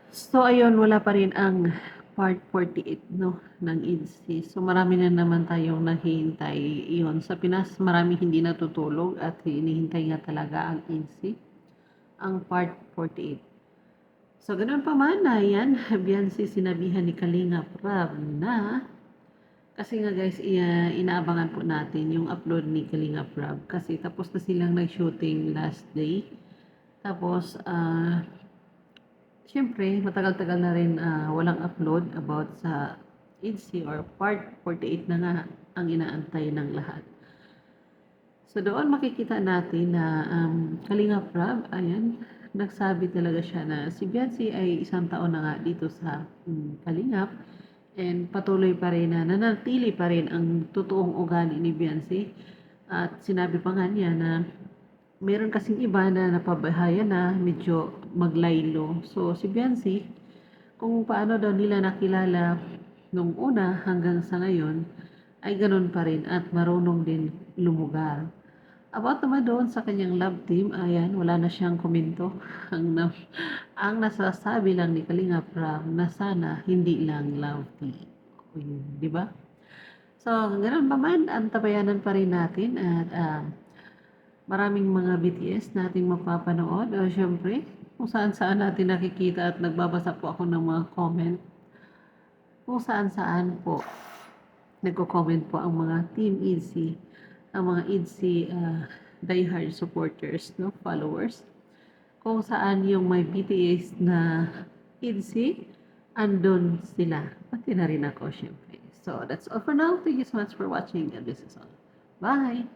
So ayun, wala pa rin ang part 48 'no, ng IDSI. So marami na naman tayong naghihintay. Iyon, sa Pinas maraming hindi natutulog at hinihintay nga talaga ang IDSI, ang part 48. So ganoon pa man, ayan, Beyonce sinabihan ni Kalingap Rab na kasi nga guys, inaabangan po natin yung upload ni Kalingap Rab kasi tapos na silang nag-shooting last day. Tapos, siyempre, matagal-tagal na rin walang upload about sa IDSI or Part 48 na nga ang inaantay ng lahat. So doon makikita natin na Kalingap Rab, ayan, nagsabi talaga siya na si Beyonce ay 1 taon na nga dito sa Kalingap and patuloy pa rin na nanatili pa rin ang totoong ugali ni Beyonce. At sinabi pa nga niya na meron kasing iba na napabahayan na medyo maglaylo. So, si Beyonce, kung paano daw nila nakilala nung una hanggang sa ngayon, ay ganun pa rin at marunong din lumugar. About naman doon sa kanyang love team, ayan, wala na siyang komento. Ang nasasabi lang ni Kalinga Prab na sana hindi lang love team. O yun, di ba? So, ganun pa man, antabayanan pa rin natin at maraming mga BTS nating mapapanood o syempre kung saan-saan natin nakikita at nagbabasa po ako ng mga comment kung saan-saan po nagko-comment po ang mga Team IDSI, ang mga IDSI diehard supporters, no, followers, kung saan yung may BTS na IDSI, andun sila. Pati na rin ako, syempre. So, that's all for now. Thank you so much for watching and this is all. Bye!